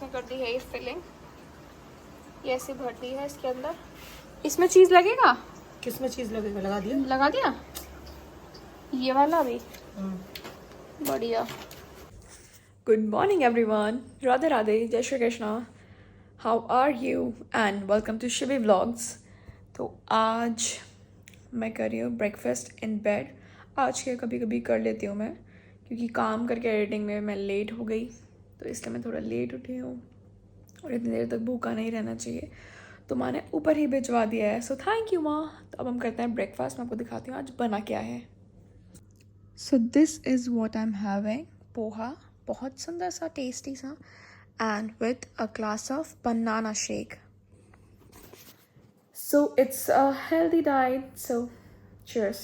इसमें कर दी है ये फिलिंग, ये ऐसे भर दी है इसके अंदर। इसमें चीज़ लगेगा? किसमें चीज़ लगेगा? लगा दिया। लगा दिया ये वाला भी। बढ़िया। Good morning everyone, Radhe Radhe, जय Shri Krishna. How are you and welcome to Shivi vlogs. तो आज मैं कर रही हूँ ब्रेकफास्ट इन बेड। आज के कभी कभी कर लेती हूँ मैं, क्योंकि काम करके एडिटिंग में मैं लेट हो गई, तो इसलिए मैं थोड़ा लेट उठी हूँ और इतनी देर तक भूखा नहीं रहना चाहिए, तो माँ ने ऊपर ही भिजवा दिया है। सो थैंक यू माँ। तो अब हम करते हैं ब्रेकफास्ट। मैं आपको दिखाती हूँ आज बना क्या है। So this is what I am having. Poha, बहुत सुंदर सा टेस्टी सा, and with a glass of banana shake. So it's a healthy diet, so cheers.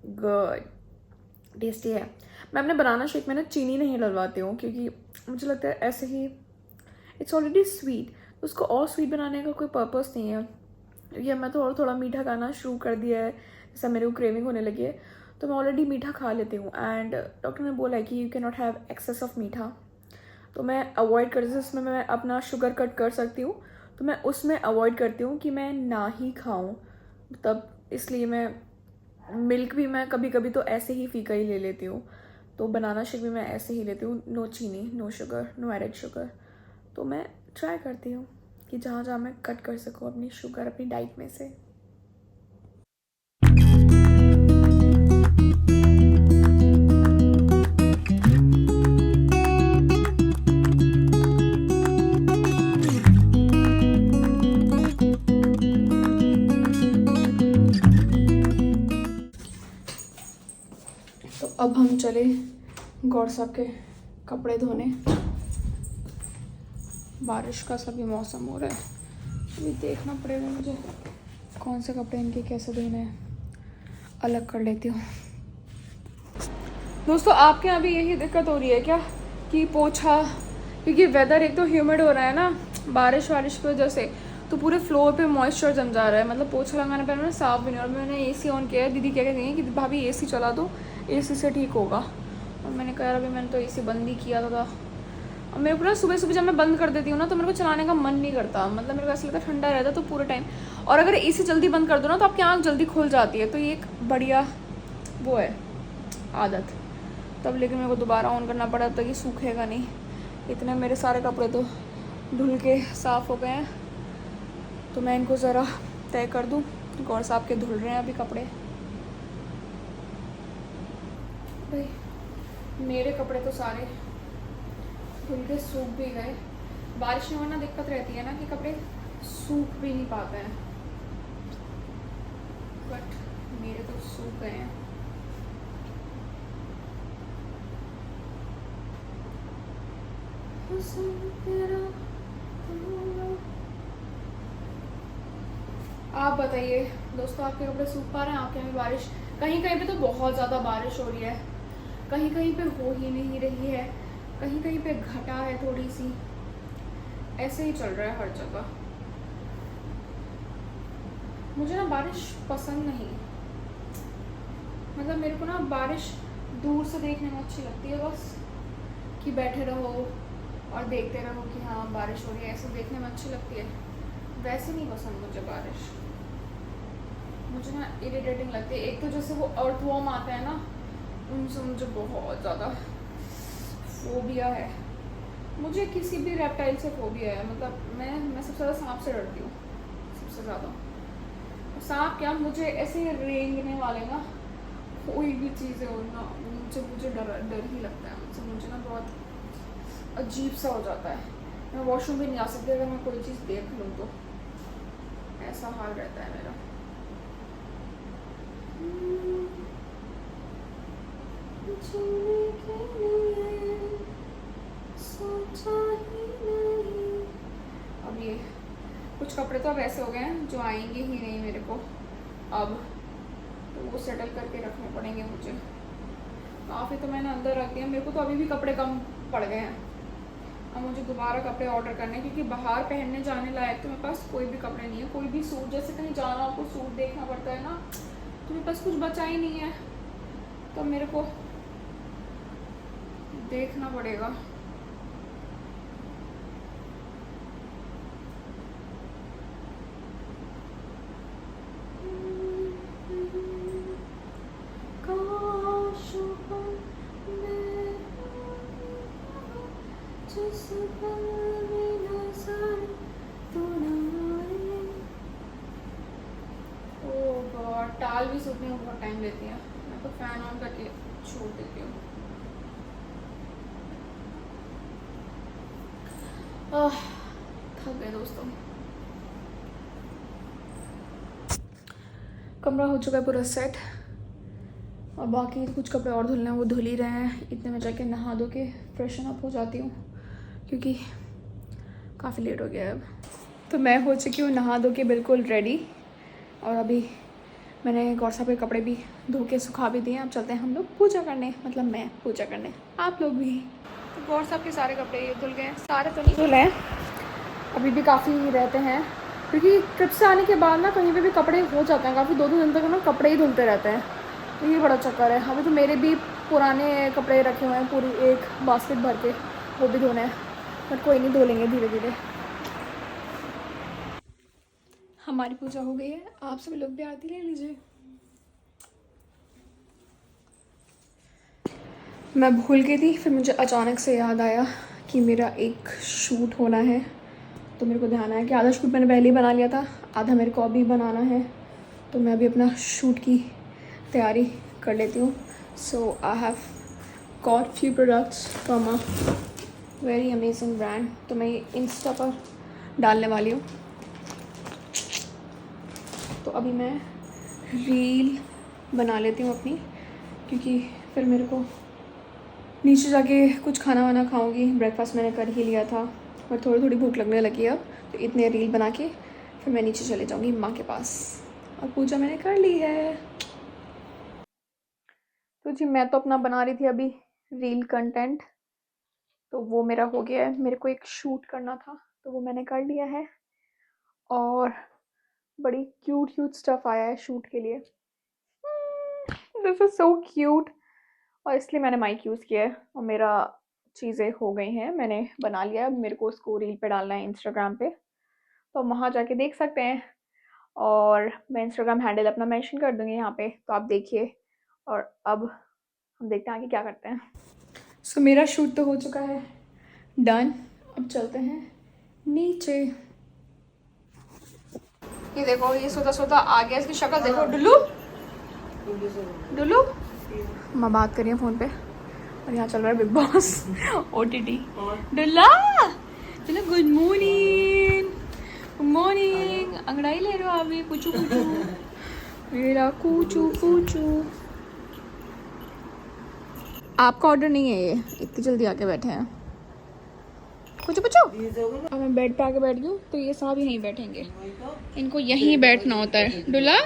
Good, tasty है। मैं अपने बनाना शेक में ना चीनी नहीं डलवाती हूँ, क्योंकि मुझे लगता है ऐसे ही इट्स ऑलरेडी स्वीट, तो उसको और स्वीट बनाने का कोई पर्पस नहीं है। क्योंकि मैं तो और थोड़ा मीठा खाना शुरू कर दिया है, जैसा मेरे को क्रेविंग होने लगी है, तो मैं ऑलरेडी मीठा खा लेती हूँ। एंड डॉक्टर ने बोला है कि you can not have access of मीठा, तो मैं अवॉइड कर, जैसे उसमें मैं अपना शुगर कट कर सकती हूँ, तो मैं उसमें अवॉइड करती हूँ कि मैं ना ही खाऊँ। तब इसलिए मैं मिल्क भी मैं कभी कभी तो ऐसे ही फीका ही ले लेती हूँ, तो बनाना शेक भी मैं ऐसे ही लेती हूँ, नो चीनी, no sugar, no added sugar. तो मैं ट्राई करती हूँ कि जहाँ जहाँ मैं कट कर सकूँ अपनी शुगर अपनी डाइट में से। तो अब हम चले गौर साहब के कपड़े धोने। बारिश का सभी मौसम हो रहा है, अभी देखना पड़ेगा मुझे कौन से कपड़े इनके कैसे धोने हैं। अलग कर लेती हूँ। दोस्तों, आपके यहाँ भी यही दिक्कत हो रही है क्या कि पोछा, क्योंकि वेदर एक तो ह्यूमिड हो रहा है ना, बारिश की वजह से, तो पूरे फ्लोर पे मॉइस्चर जम जा रहा है। मतलब पोछा लगाने पर मैंने साफ भी नहीं, और मैंने एसी ऑन किया है। दीदी क्या कहती हैं कि भाभी एसी चला दो, एसी से ठीक होगा। और मैंने कहा अभी मैंने तो एसी बंद ही किया था। और मेरे को ना सुबह सुबह जब मैं बंद कर देती हूँ ना, तो मेरे को चलाने का मन नहीं करता। मतलब मेरे को ऐसा लगता है ठंडा रहता तो पूरे टाइम। और अगर एसी जल्दी बंद कर दो ना, तो आपकी आँख जल्दी खुल जाती है। तो ये एक बढ़िया वो है आदत। तब लेकिन मेरे को दोबारा ऑन करना पड़ा, तब ये सूखेगा नहीं। इतने मेरे सारे कपड़े तो धुल के साफ़ हो गए हैं, तो मैं इनको ज़रा तय कर दूँ। गौर साहब के धुल रहे हैं अभी कपड़े। भाई मेरे कपड़े तो सारे धुल के सूख भी गए। बारिश में वरना दिक्कत रहती है ना कि कपड़े सूख भी नहीं पाते हैं, बट मेरे तो सूख गए हैं। आप बताइए दोस्तों, आपके कपड़े सूख पा रहे हैं? आपके यहाँ बारिश, कहीं कहीं पे तो बहुत ज़्यादा बारिश हो रही है, कहीं कहीं पे हो ही नहीं रही है, कहीं कहीं पे घटा है थोड़ी सी, ऐसे ही चल रहा है हर जगह। मुझे ना बारिश पसंद नहीं, मतलब मेरे को ना बारिश दूर से देखने में अच्छी लगती है, बस कि बैठे रहो और देखते रहो कि हाँ बारिश हो रही है, ऐसे देखने में अच्छी लगती है। वैसे नहीं पसंद मुझे बारिश, मुझे ना इरिटेटिंग लगती है। एक तो जैसे वो अर्थवॉर्म आते हैं ना, उनसे मुझे बहुत ज़्यादा फोबिया है। मुझे किसी भी रेप्टाइल से फोबिया है। मतलब मैं सबसे ज़्यादा सांप से डरती हूँ, सबसे ज़्यादा। सांप क्या, मुझे ऐसे रेंगने वाले ना कोई भी चीज़ें हो ना, मुझे डर ही लगता है उनसे। मुझे ना बहुत अजीब सा हो जाता है। मैं वॉशरूम भी नहीं आ सकती अगर मैं कोई चीज़ देख लूँ तो, ऐसा हाल रहता है मेरा। अब ये कुछ कपड़े तो अब ऐसे हो गए हैं जो आएंगे ही नहीं मेरे को अब, तो वो सेटल करके रखने पड़ेंगे मुझे। काफ़ी तो मैंने अंदर रख दिया, मेरे को तो अभी भी कपड़े कम पड़ गए हैं। अब मुझे दोबारा कपड़े ऑर्डर करने, क्योंकि बाहर पहनने जाने लायक तो मेरे पास कोई भी कपड़े नहीं है। कोई भी सूट, जैसे कहीं जाना आपको सूट देखना पड़ता है ना, तो मेरे पास कुछ बचा ही नहीं है। तो मेरे को देखना पड़ेगा। टाल भी सूखने में बहुत टाइम लेती है। मैं तो फैन ऑन करके छोड़ देती हूँ। थक गए दोस्तों। कमरा हो चुका है पूरा सेट और बाकी कुछ कपड़े और धुलने हैं, वो धुल ही रहे हैं। इतने में जाके नहा धो के फ्रेशन अप हो जाती हूँ क्योंकि काफ़ी लेट हो गया है अब। तो मैं हो चुकी हूँ नहा धो के बिल्कुल रेडी और अभी मैंने गौर साहब के कपड़े भी धो के सुखा भी दिए। अब चलते हैं हम लोग पूजा करने, मतलब मैं पूजा करने, आप लोग भी। तो गौर साहब के सारे कपड़े ये धुल गए, सारे तो नहीं धुले हैं, अभी भी काफ़ी रहते हैं क्योंकि ट्रिप से आने के बाद ना कहीं पे भी कपड़े हो जाते हैं काफ़ी, 2-2 दिन तक ना कपड़े ही धुलते रहते हैं। तो ये बड़ा चक्कर है। अभी तो मेरे भी पुराने कपड़े रखे हुए हैं पूरी एक बास्केट भर के, वो भी धोने हैं, बट कोई नहीं, धो लेंगे धीरे धीरे। हमारी पूजा हो गई है, आप सभी लोग भी आरती ले लीजिए। मैं भूल गई थी, फिर मुझे अचानक से याद आया कि मेरा एक शूट होना है, तो मेरे को ध्यान आया कि आधा शूट मैंने पहले ही बना लिया था, आधा मेरे को अभी बनाना है। तो मैं अभी अपना शूट की तैयारी कर लेती हूँ। So I have got few products from a very amazing brand, तो मैं ये इंस्टा पर डालने वाली हूँ। तो अभी मैं रील बना लेती हूँ अपनी, क्योंकि फिर मेरे को नीचे जाके कुछ खाना वाना खाऊंगी। ब्रेकफास्ट मैंने कर ही लिया था और थोड़ी थोड़ी भूख लगने लगी है अब, तो इतने रील बना के फिर मैं नीचे चले जाऊंगी माँ के पास। और पूजा मैंने कर ली है। तो जी मैं तो अपना बना रही थी अभी रील कंटेंट, तो वो मेरा हो गया है। मेरे को एक शूट करना था तो वो मैंने कर लिया है और बड़ी क्यूट क्यूट स्टफ़ आया है शूट के लिए। दिस इज़ सो क्यूट, और इसलिए मैंने माइक यूज़ किया है और मेरा चीज़ें हो गई हैं, मैंने बना लिया है। मेरे को उसको रील पे डालना है इंस्टाग्राम पे, तो वहाँ जाके देख सकते हैं और मैं इंस्टाग्राम हैंडल अपना मेंशन कर दूँगी यहाँ पे, तो आप देखिए। और अब हम देखते हैं आगे क्या करते हैं। सो मेरा शूट तो हो चुका है डन, अब चलते हैं नीचे। ये देखो, ये सोता सोता आ गया, इसकी शक्ल देखो। डुल्लू डुल्लू, मैं बात कर रही हूँ फ़ोन पे और यहाँ चल रहा है बिग बॉस OTT। डुल्ला चलो, गुड मॉर्निंग, गुड मॉर्निंग। अंगड़ाई ले रहे हो अभी? पूछू पूछू मेरा कूचू पूछू। आपका ऑर्डर नहीं है ये, इतनी जल्दी आके बैठे हैं। पूछो पूछो। अब मैं बेड पे आके बैठ गई हूँ, तो ये साहब यहीं बैठेंगे, इनको यहीं बैठना होता है। डुल्ला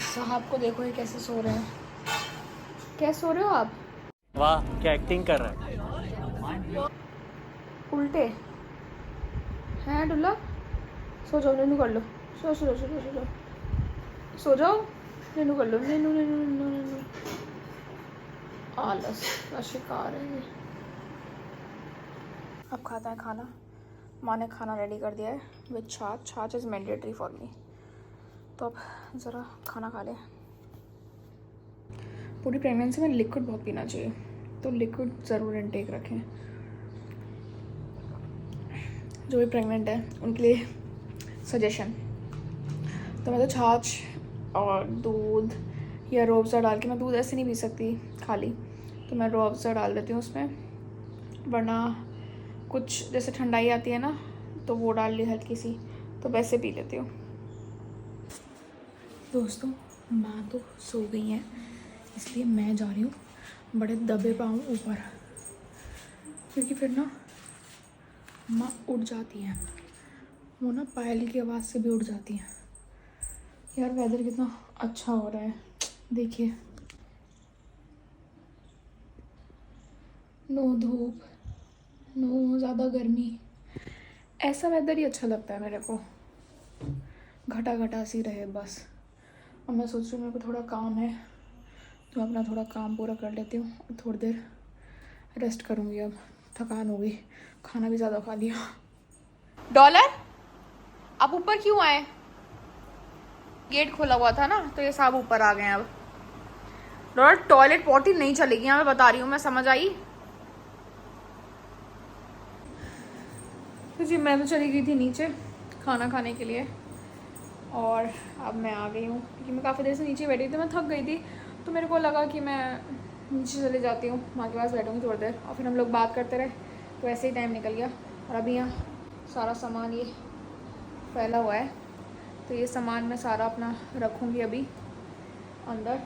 साहब को देखो, ये कैसे सो रहे हैं। कैसे सो रहे हो आप? वाह, क्या एक्टिंग कर रहा है। उल्टे हैं डुल्ला। सो जाओ, नींद कर लो। सो सो सो सो जाओ, सो जाओ, नींद कर लो। नींद आलस का शिकार है ये। अब खाता है खाना। माँ ने खाना रेडी कर दिया है विद छाछ। छाछ इज़ मैंडेटरी फॉर मी। तो अब ज़रा खाना खा ले। पूरी प्रेगनेंसी में लिक्विड बहुत पीना चाहिए, तो लिक्विड ज़रूर इनटेक रखें। जो भी प्रेग्नेंट है उनके लिए सजेशन। तो मैं तो छाछ और दूध या रूह अफ़ज़ा डाल के, मैं दूध ऐसे नहीं पी सकती खाली, तो मैं रूह अफ़ज़ा डाल देती हूँ उसमें, वरना कुछ जैसे ठंडाई आती है ना, तो वो डाल ली हल्की सी, तो वैसे पी लेती हूँ। दोस्तों माँ तो सो गई हैं, इसलिए मैं जा रही हूँ बड़े दबे पाँव ऊपर, क्योंकि फिर ना माँ उठ जाती हैं, वो ना पायल की आवाज़ से भी उठ जाती हैं। यार वेदर कितना अच्छा हो रहा है, देखिए, नो धूप, नो ज़्यादा गर्मी, ऐसा वेदर ही अच्छा लगता है मेरे को, घटा घटा सी रहे बस। अब मैं सोच रही हूँ मेरे को थोड़ा काम है, तो अपना थोड़ा काम पूरा कर लेती हूँ और थोड़ी देर रेस्ट करूँगी। अब थकान हो गई, खाना भी ज़्यादा खा लिया। डॉलर आप ऊपर क्यों आए? गेट खोला हुआ था ना, तो ये सब ऊपर आ गए हैं। अब डॉलर टॉयलेट पॉटी नहीं चलेगी, मैं बता रही हूँ, मैं समझ आई। तो जी मैं तो चली गई थी नीचे खाना खाने के लिए और अब मैं आ गई हूँ क्योंकि मैं काफ़ी देर से नीचे बैठी थी, मैं थक गई थी। तो मेरे को लगा कि मैं नीचे चले जाती हूँ, माँ के पास बैठूँगी थोड़ी देर और फिर हम लोग बात करते रहे, तो ऐसे ही टाइम निकल गया। और अभी यहाँ सारा सामान ये फैला हुआ है, तो ये सामान मैं सारा अपना रखूँगी अभी अंदर,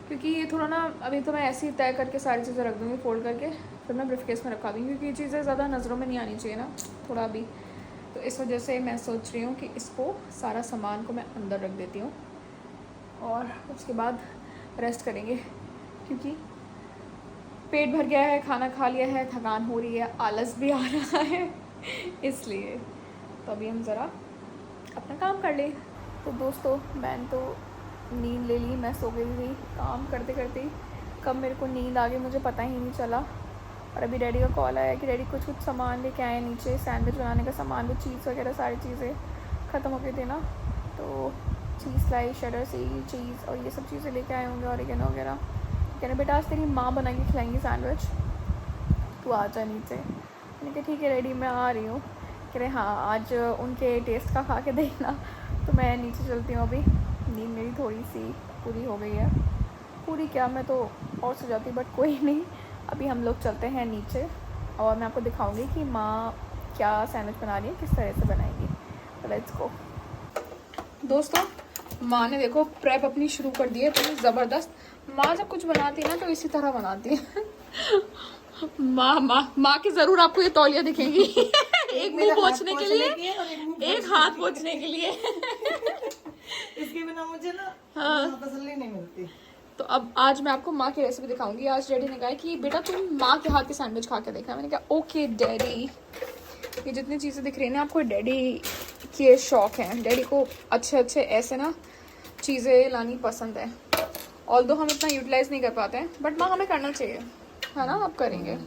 क्योंकि ये थोड़ा ना अभी तो मैं ऐसे ही तय करके सारी चीज़ें रख दूँगी फोल्ड करके, फिर मैं ब्रीफकेस में रखा दूँगी क्योंकि ये चीज़ें ज़्यादा नज़रों में नहीं आनी चाहिए ना थोड़ा अभी। तो इस वजह से मैं सोच रही हूँ कि इसको सारा सामान को मैं अंदर रख देती हूँ और उसके बाद रेस्ट करेंगे, क्योंकि पेट भर गया है, खाना खा लिया है, थकान हो रही है, आलस भी आ रहा है इसलिए। तो अभी हम ज़रा अपना काम कर लें। तो दोस्तों मैंने तो नींद ले ली, मैं सो गई थी काम करते करते ही, कब मेरे को नींद आ गई मुझे पता ही नहीं चला। और अभी डैडी का कॉल आया कि डैडी कुछ सामान लेके आए नीचे, सैंडविच बनाने का सामान, वो चीज़ वगैरह सारी चीज़ें ख़त्म हो गई थी ना, तो चीज़ लाई, शटर से चीज़ और ये सब चीज़ें लेके आए होंगे, ऑरिगेनो वगैरह। कहने बेटा आज तेरी माँ बना के खिलाएंगी सैंडविच, तू आ जा नीचे। मैंने कहा ठीक है डैडी मैं आ रही हूँ। कह रहे हाँ आज उनके टेस्ट का खा के देखना। तो मैं नीचे चलती हूँ, अभी नींद मेरी थोड़ी सी पूरी हो गई है, पूरी क्या मैं तो और सो जाती, बट कोई नहीं। अभी हम लोग चलते हैं नीचे और मैं आपको दिखाऊंगी कि माँ क्या सैंडविच बना रही है, किस तरह से बनाएगी। तो लेट्स गो। दोस्तों माँ ने देखो प्रेप अपनी शुरू कर दी है, इतनी ज़बरदस्त। माँ जब कुछ बनाती है ना तो इसी तरह बनाती है माँ की ज़रूर आपको ये तौलिया दिखेंगी एक मुंह पोंछने के लिए, एक हाथ पोंछने के लिए इसके बिना मुझे ना तसल्ली नहीं मिलती। तो अब आज मैं आपको माँ की रेसिपी दिखाऊंगी। आज डैडी ने कहा कि बेटा तुम माँ के हाथ की सैंडविच खा के देखा। मैंने कहा ओके डैडी, ये जितनी चीज़ें दिख रही हैं ना आपको, डैडी के शौक हैं। डैडी को अच्छे अच्छे ऐसे ना चीज़ें लानी पसंद है, ऑल्दो हम इतना यूटिलाइज नहीं कर पाते हैं, बट माँ हमें करना चाहिए, है ना, अब करेंगे।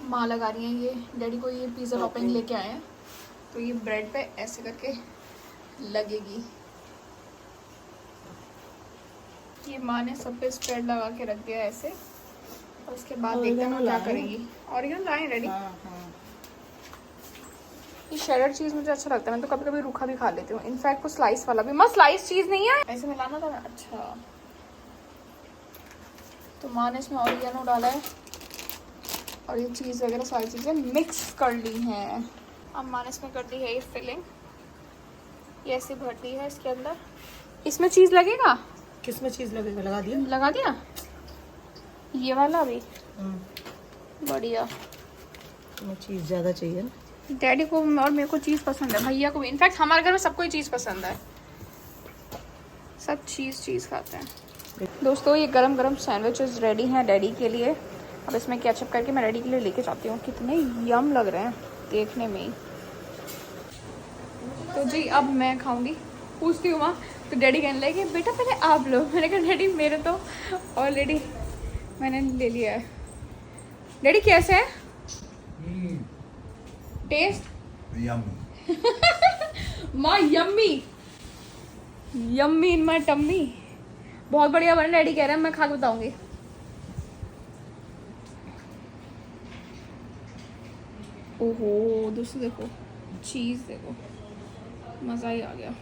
माँ लगा रही हैं ये, डैडी को ये पिज़्ज़ा टॉपिंग लेके आए हैं, तो ये ब्रेड पे ऐसे करके लगेगी। ये माँ ने सब पे स्प्रेड लगा के रख दिया ऐसे, और उसके बाद देखते हैं क्या करेंगी। ऑरिगेनो लाए रेडी। ये शेडर चीज़ मुझे अच्छा लगता है, मैं तो कभी कभी रूखा भी खा लेती हूँ, इनफैक्ट कुछ स्लाइस वाला भी। माँ स्लाइस चीज़ नहीं है, ऐसे मिलाना था। अच्छा तो माँ ने इसमें ऑरिगेनो डाला है और ये चीज़ वगैरह सारी चीज़ें मिक्स कर ली हैं। अब माँ ने इसमें कर दी है ये फिलिंग, ये ऐसे भर दी है इसके अंदर। इसमें चीज़ लगेगा, किसमें चीज लगेगा? लगा दिया, लगा दिया ये वाला भी। बढ़िया। तुम्हें चीज ज्यादा चाहिए ना? डैडी को और मेरे को चीज़ पसंद है, भैया को भी, इनफैक्ट हमारे घर में सबको ही चीज़ पसंद है, सब चीज़ खाते हैं। दोस्तों ये गरम गरम सैंडविचेस रेडी हैं डैडी के लिए। अब इसमें केचप करके मैं डैडी के लिए लेके जाती हूँ। कितने यम लग रहे हैं देखने में ही। तो जी अब मैं खाऊंगी, पूछती हूँ वहाँ, तो डैडी कहने लगे बेटा पहले आप लो। मैंने कहा डैडी मेरे तो ऑलरेडी मैंने ले लिया है। डैडी कैसे है टेस्ट? माँ यम्मी यम्मी इन माई टम्मी। बहुत बढ़िया बना, डैडी कह रहे हैं, मैं खा के बताऊंगी। ओहो दोस्तों देखो चीज़, देखो मज़ा ही आ गया।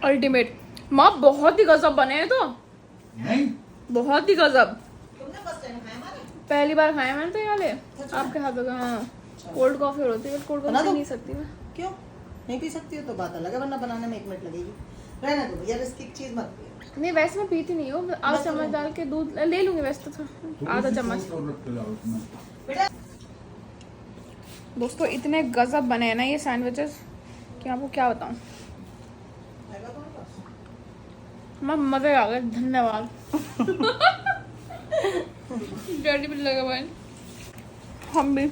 अल्टीमेट। माँ बहुत ही गजब बने हैं, तो बहुत ही गजब। पहली बार खाया मैंने तो ये वाले आपके हाथों का। हाँ कोल्ड कॉफी होती है, कोल्ड कॉफी नहीं सकती मैं। क्यों नहीं पी सकती हो? तो बात अलग है, वरना बनाने में 1 मिनट लगेगी। रहना दो भैया, रिस्की चीज मत पियो। नहीं वैसे मैं पीती नहीं हूँ, आधा चम्मच डाल के दूध ले लूंगी वैसे तो आधा चम्मच। दोस्तों इतने गजब बने हैं ना ये सैंडविचेस कि आपको क्या बताऊँ। मज़े आ गए, धन्यवाद। डैडी भी लगा हुआ है, हम भी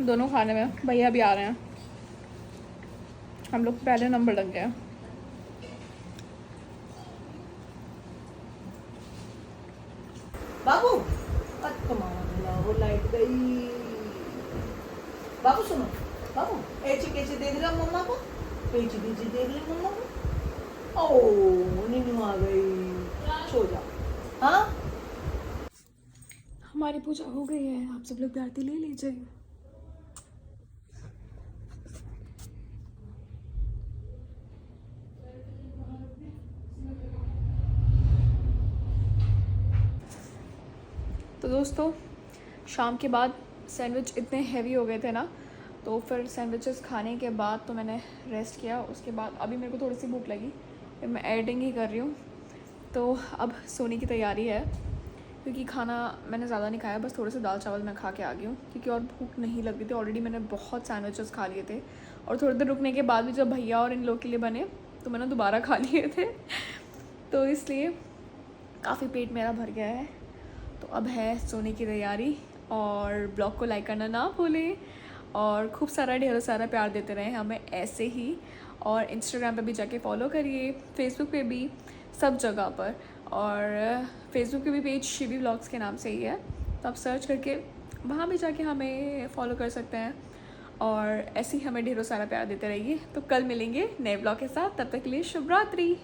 दोनों खाने में। भैया भी आ रहे हैं, हम लोग पहले नंबर लग गए। बाबू मत कमाओ, वो लाइट गई। बाबू सुनो, बाबू ऐची कैची देख रहे हो मम्मा को, ऐची कैची देख रहे हो मम्मा को। ओ नीनू आ गई, सो जा। हाँ हमारी पूजा हो गई है, आप सब लोग आरती ले लीजिए। तो दोस्तों, शाम के बाद सैंडविच इतने हैवी हो गए थे ना, तो फिर सैंडविचेस खाने के बाद तो मैंने रेस्ट किया। उसके बाद अभी मेरे को थोड़ी सी भूख लगी, फिर मैं एडिटिंग ही कर रही हूँ। तो अब सोने की तैयारी है, क्योंकि खाना मैंने ज़्यादा नहीं खाया, बस थोड़े से दाल चावल मैं खा के आ गई हूँ, क्योंकि और भूख नहीं लग रही थी। ऑलरेडी मैंने बहुत सैंडविचेस खा लिए थे, और थोड़ी देर रुकने के बाद भी जब भैया और इन लोग के लिए बने तो मैंने दोबारा खा लिए थे, तो इसलिए काफ़ी पेट मेरा भर गया है। तो अब है सोने की तैयारी, और ब्लॉग को लाइक करना ना भूलें, और खूब सारा ढेरों सारा प्यार देते रहें हमें ऐसे ही। और इंस्टाग्राम पे भी जाके फॉलो करिए, फेसबुक पे भी, सब जगह पर। और फेसबुक पे भी पेज शिवी व्लॉग्स के नाम से ही है, तो आप सर्च करके वहाँ भी जाके हमें फॉलो कर सकते हैं। और ऐसे ही हमें ढेरों सारा प्यार देते रहिए। तो कल मिलेंगे नए ब्लॉग के साथ, तब तक के लिए शुभ रात्रि।